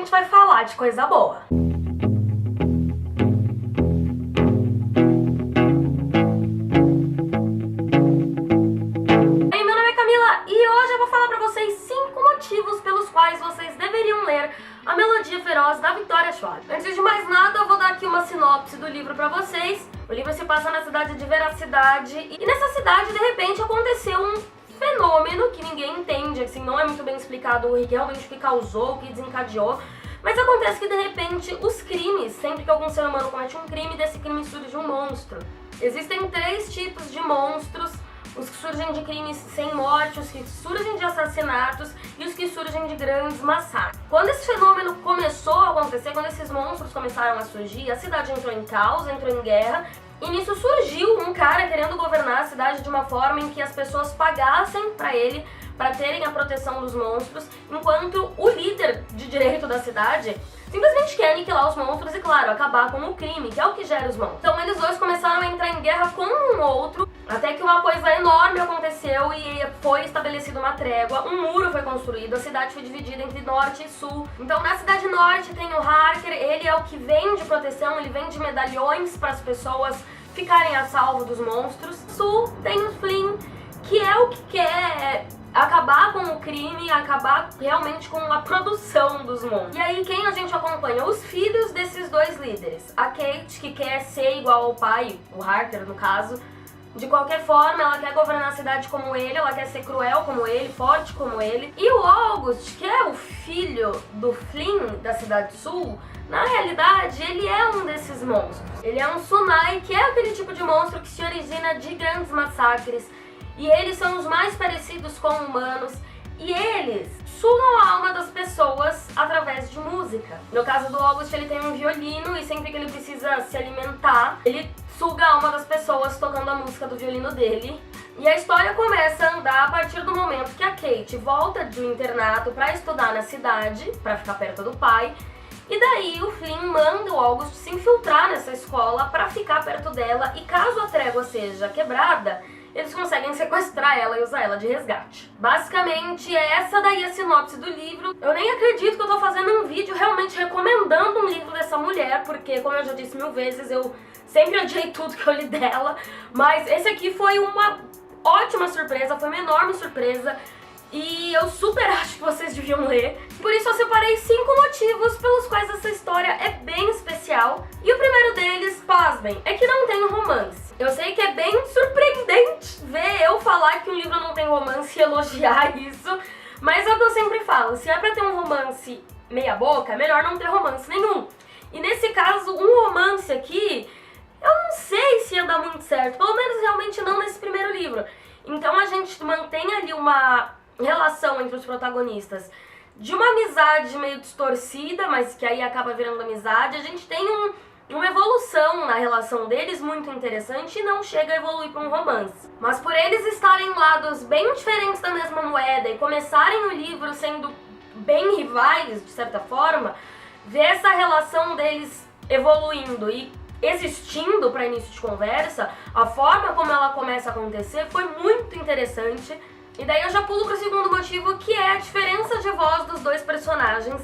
gente vai falar de coisa boa. Oi, meu nome é Camila e hoje eu vou falar pra vocês 5 motivos pelos quais vocês deveriam ler A Melodia Feroz, da Victoria Schwab. Antes de mais nada, eu vou dar aqui uma sinopse do livro pra vocês. O livro se passa na cidade de Veracidade e nessa cidade, de repente, aconteceu um fenômeno que ninguém entende, assim, não é muito bem explicado o que realmente causou, o que desencadeou. Mas acontece que, de repente, os crimes, sempre que algum ser humano comete um crime, desse crime surge um monstro. Existem 3 tipos de monstros: os que surgem de crimes sem morte, os que surgem de assassinatos e os que surgem de grandes massacres. Quando esse fenômeno começou a acontecer, quando esses monstros começaram a surgir, a cidade entrou em caos, entrou em guerra, e nisso surgiu um cara querendo governar a cidade de uma forma em que as pessoas pagassem pra ele para terem a proteção dos monstros, enquanto o líder de direito da cidade simplesmente quer aniquilar os monstros e, claro, acabar com o crime, que é o que gera os monstros. Então eles dois começaram a entrar em guerra com um outro, até que uma coisa enorme aconteceu e foi estabelecida uma trégua, um muro foi construído, a cidade foi dividida entre norte e sul. Então na cidade norte tem o Harker, ele é o que vende proteção, ele vende medalhões para as pessoas ficarem a salvo dos monstros. Sul tem o Flynn, que é o que quer acabar com o crime, acabar realmente com a produção dos monstros. E aí quem a gente acompanha? Os filhos desses dois líderes. A Kate, que quer ser igual ao pai, o Harker no caso. De qualquer forma, ela quer governar a cidade como ele, ela quer ser cruel como ele, forte como ele. E o August, que é o filho do Flynn, da Cidade Sul, na realidade, ele é um desses monstros. Ele é um Sunai, que é aquele tipo de monstro que se origina de grandes massacres. E eles são os mais parecidos com humanos. E eles sugam a alma das pessoas através de música. No caso do August, ele tem um violino e sempre que ele precisa se alimentar, ele suga a alma das pessoas tocando a música do violino dele. E a história começa a andar a partir do momento que a Kate volta do internato pra estudar na cidade, pra ficar perto do pai. E daí o Flynn manda o August se infiltrar nessa escola pra ficar perto dela. E caso a trégua seja quebrada, eles conseguem sequestrar ela e usar ela de resgate. Basicamente, essa daí é a sinopse do livro. Eu nem acredito que eu tô fazendo um vídeo realmente recomendando um livro dessa mulher, porque, como eu já disse 1000 vezes, eu sempre odiei tudo que eu li dela. Mas esse aqui foi uma ótima surpresa, foi uma enorme surpresa. E eu super acho que vocês deviam ler. Por isso eu separei 5 motivos pelos quais essa história é bem especial. E o primeiro deles, pasmem, é que não tem romance. Eu sei que é bem surpreendente ver eu falar que um livro não tem romance e elogiar isso, mas é o que eu sempre falo, se é pra ter um romance meia boca, é melhor não ter romance nenhum. E nesse caso, um romance aqui, eu não sei se ia dar muito certo, pelo menos realmente não nesse primeiro livro. Então a gente mantém ali uma relação entre os protagonistas de uma amizade meio distorcida, mas que aí acaba virando amizade. A gente tem uma evolução na relação deles muito interessante e não chega a evoluir para um romance. Mas por eles estarem em lados bem diferentes da mesma moeda e começarem o livro sendo bem rivais, de certa forma, ver essa relação deles evoluindo e existindo para início de conversa, a forma como ela começa a acontecer foi muito interessante. E daí eu já pulo pro segundo motivo, que é a diferença de voz dos dois personagens.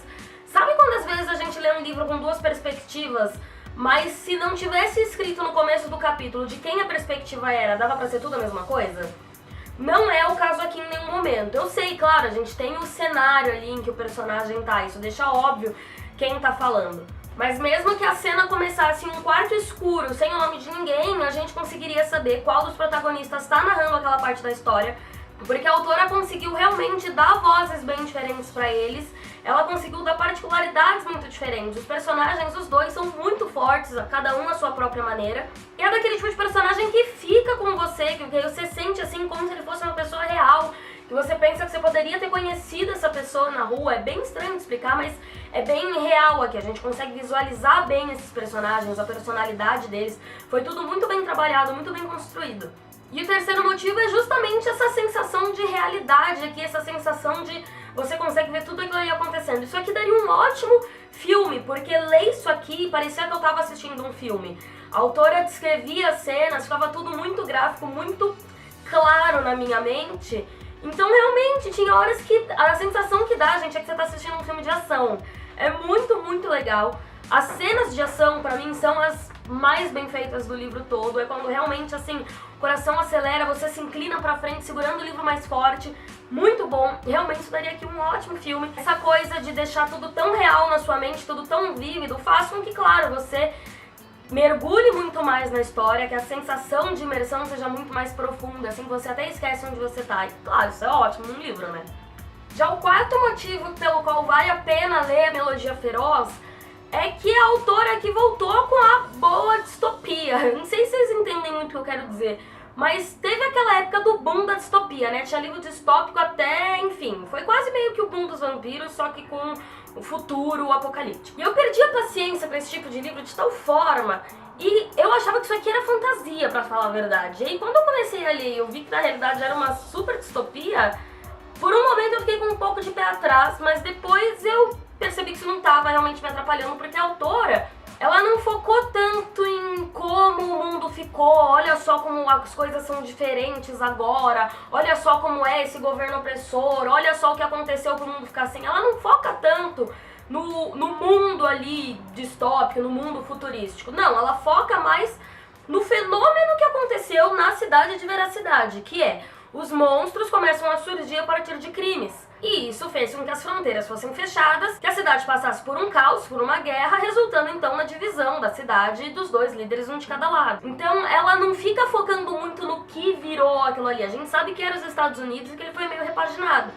Sabe quando às vezes a gente lê um livro com 2 perspectivas, mas se não tivesse escrito no começo do capítulo de quem a perspectiva era, dava pra ser tudo a mesma coisa? Não é o caso aqui em nenhum momento. Eu sei, claro, a gente tem o cenário ali em que o personagem tá, isso deixa óbvio quem tá falando. Mas mesmo que a cena começasse em um quarto escuro, sem o nome de ninguém, a gente conseguiria saber qual dos protagonistas tá narrando aquela parte da história, porque a autora conseguiu realmente dar vozes bem diferentes pra eles, ela conseguiu dar particularidades muito diferentes. Os personagens, os dois, são muito fortes, cada um à sua própria maneira. E é daquele tipo de personagem que fica com você, que você sente assim como se ele fosse uma pessoa real, que você pensa que você poderia ter conhecido essa pessoa na rua. É bem estranho de explicar, mas é bem real aqui. A gente consegue visualizar bem esses personagens, a personalidade deles. Foi tudo muito bem trabalhado, muito bem construído. E o terceiro motivo é justamente essa sensação de realidade aqui, essa sensação de você consegue ver tudo aquilo aí acontecendo. Isso aqui daria um ótimo filme, porque ler isso aqui parecia que eu tava assistindo um filme. A autora descrevia as cenas, ficava tudo muito gráfico, muito claro na minha mente. Então realmente tinha horas que a sensação que dá, gente, é que você tá assistindo um filme de ação. É muito, muito legal. As cenas de ação, pra mim, são as mais bem feitas do livro todo. É quando realmente, assim, o coração acelera, você se inclina pra frente, segurando o livro mais forte. Muito bom, realmente isso daria aqui um ótimo filme. Essa coisa de deixar tudo tão real na sua mente, tudo tão vívido, faz com que, claro, você mergulhe muito mais na história, que a sensação de imersão seja muito mais profunda, assim, você até esquece onde você tá. E, claro, isso é ótimo num livro, né? Já o quarto motivo pelo qual vale a pena ler A Melodia Feroz é que a autora aqui voltou com a boa distopia. Não sei se vocês entendem muito o que eu quero dizer, mas teve aquela época do boom da distopia, né? Tinha livro distópico até, enfim, foi quase meio que o boom dos vampiros, só que com o futuro apocalíptico. E eu perdi a paciência pra esse tipo de livro de tal forma, e eu achava que isso aqui era fantasia, pra falar a verdade. E aí quando eu comecei a ler e eu vi que na realidade era uma super distopia, por um momento eu fiquei com um pouco de pé atrás, mas depois eu percebi que isso não estava realmente me atrapalhando, porque a autora, ela não focou tanto em como o mundo ficou, olha só como as coisas são diferentes agora, olha só como é esse governo opressor, olha só o que aconteceu pro mundo ficar assim. Ela não foca tanto no mundo ali distópico, no mundo futurístico. Não, ela foca mais no fenômeno que aconteceu na cidade de Veracidade, que é os monstros começam a surgir a partir de crimes. E isso fez com que as fronteiras fossem fechadas, que a cidade passasse por um caos, por uma guerra, resultando então na divisão da cidade dos dois líderes, um de cada lado. Então ela não fica focando muito no que virou aquilo ali. A gente sabe que era os Estados Unidos e que ele foi meio repaginado.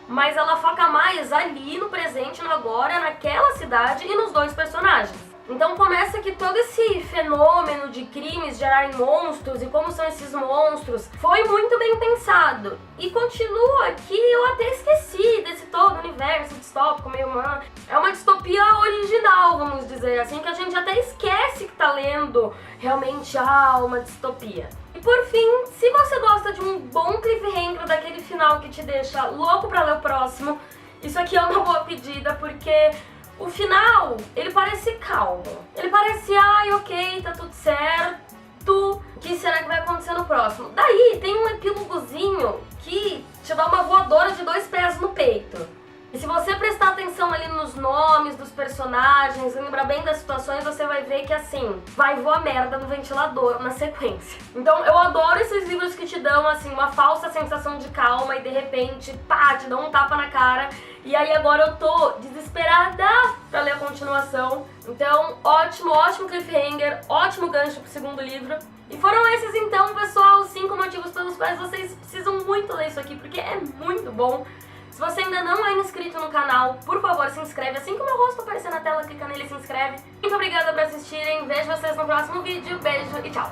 Mas ela foca mais ali no presente, no agora, naquela cidade e nos dois personagens. Então começa que todo esse fenômeno de crimes gerarem monstros e como são esses monstros foi muito bem pensado. E continua que eu até esqueci desse todo universo distópico meio humano. É uma distopia original, vamos dizer assim, que a gente até esquece que tá lendo realmente uma distopia. E por fim, se você gosta de um bom cliffhanger, daquele final que te deixa louco pra ler o próximo, isso aqui é uma boa pedida, porque o final, ele parece calmo. Ele parece, ok, tá tudo certo. O que será que vai acontecer no próximo? Daí tem um epílogozinho que te dá uma voadora de 2 pés no peito. E se você prestar atenção ali nos nomes dos personagens, lembrar bem das situações, você vai ver que assim, vai voar merda no ventilador na sequência. Então eu adoro esses livros que te dão assim uma falsa sensação de calma e de repente, pá, te dão um tapa na cara. E aí agora eu tô desesperada pra ler a continuação. Então, ótimo cliffhanger, ótimo gancho pro segundo livro. E foram esses então, pessoal, os 5 motivos pelos quais vocês precisam muito ler isso aqui, porque é muito bom. Se você ainda não é inscrito no canal, por favor, se inscreve. Assim que o meu rosto aparecer na tela, clica nele e se inscreve. Muito obrigada por assistirem, vejo vocês no próximo vídeo, beijo e tchau!